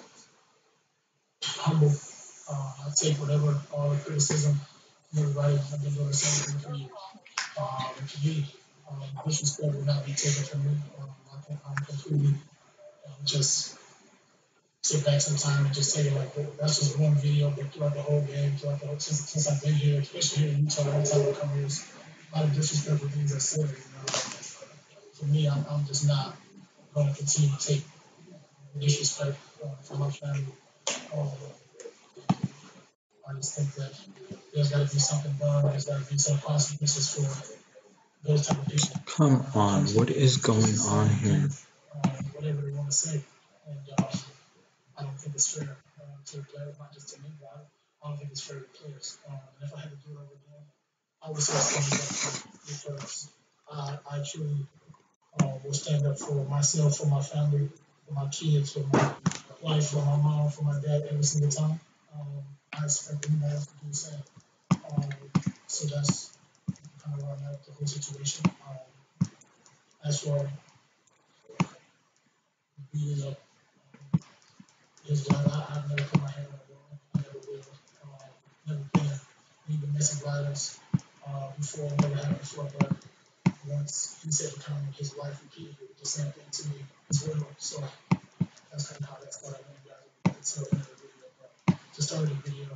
Humble. I take whatever, all the criticism from everybody. I've been doing the same thing for years. And to me, disrespect will not be taken from me. I'm completely just sit back sometime and just take it like that. That's just one video, but throughout the whole game, throughout the whole since I've been here, especially here in Utah, every time I come here, there's a lot of disrespectful things I said. For me, I'm just not going to continue to take disrespect from my family. Um, I just think that there's got to be something done. There's got to be some consequences for those type of people. Come on, what is going on here? Whatever they want to say, and I don't think it's fair to the players, not just to me, but I don't think it's fair to the players. And if I had to do it over again, I would say stand up because I truly will stand up for myself, for my family, for my kids, for my wife, for my mom, for my dad every single time. I expect anybody else to do the same. Um, So that's kind of where I'm at with the whole situation. As for beating up his dad, I've never put my hand on the wall. I never will. Never been any domestic violence before, never had before, but once he said to come, his wife repeated the same thing to me as well. So that's kind of how that started. You guys can tell in the video, but to start the video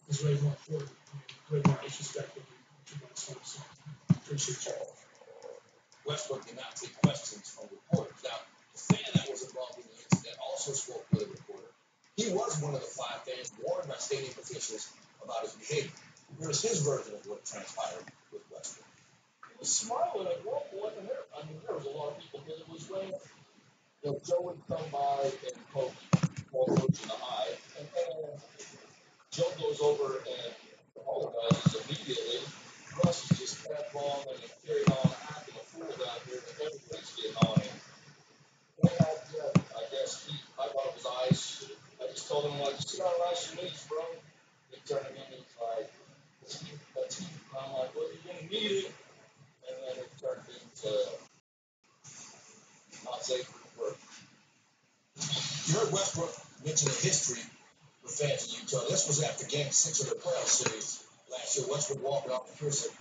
was way more important and way more disrespectful than what you guys saw. So appreciate you. Westbrook did not take questions from reporters. Now, the fan that was involved in the incident also spoke with a reporter. He was one of the 5 fans warned by stadium officials about his behavior. Here's his version of what transpired with Westbrook. He was smiling at one point, and there was a lot of people there. It was when Joe would come by and poke Coach in the eye, and Joe goes over and apologizes immediately. Russ is just kept on and carried on acting a fool down here, and everybody's getting on him. I guess I thought it was ice. I just told him, like, sit on ice and leave, bro. He turned to me and he's like, and I'm like, well, you're going to need it. And then it turned into not safe for work. You heard Westbrook mention the history with fans in Utah. This was after Game 6 of the playoff series last year. Westbrook walked off the Pearson,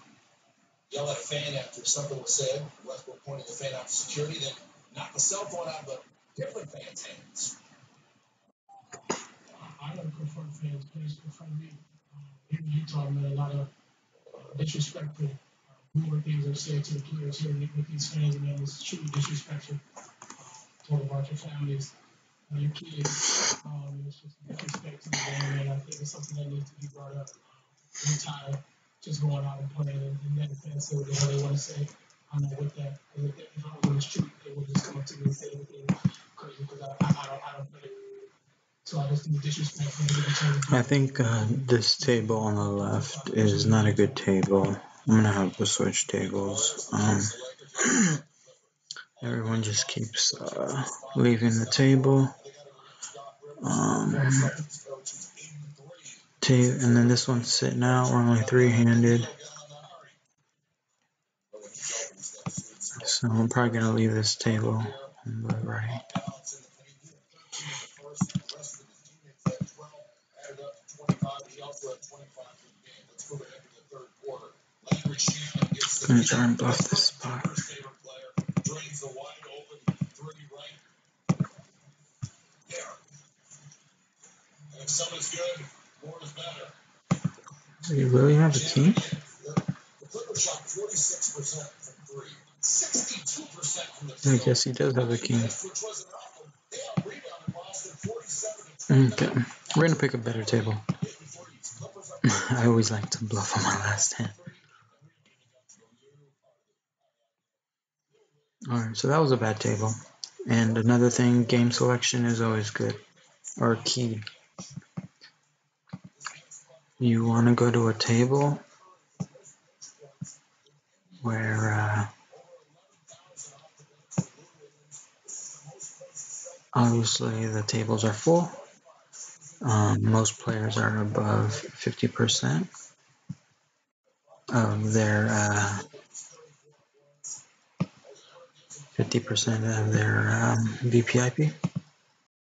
yelled at a fan after something was said. Westbrook pointed the fan out to security, then knocked the cell phone out of a different fan's hands. I don't confront fans, please confront me. Here in Utah, man, a lot of disrespectful, rude things are said to the players here with these fans, man. It's truly disrespectful. Talk about your families, your kids. It's just disrespect to the game, man. I think it's something that needs to be brought up. I'm tired just going out and playing and letting fans say what the hell they want to say. I'm not with that. If I was on the street, they would just come up to me and say anything crazy because I don't play. So I just think disrespect. I think this table on the left is not a good table. I'm gonna have to switch tables. Everyone just keeps leaving the table. And then this one's sitting out. We're only 3-handed. So I'm probably gonna leave this table on the right. I'm gonna try and bluff this spot. If somebody's good, more is better. Do you really have a king? The Clippers shot 46% from 3, 62% from the field. I guess he does have a king. Okay, we're gonna pick a better table. I always like to bluff on my last hand. Alright, so that was a bad table. And another thing, game selection is always good. Or key. You want to go to a table where obviously the tables are full. Most players are above 50% of their 50% of their VPIP.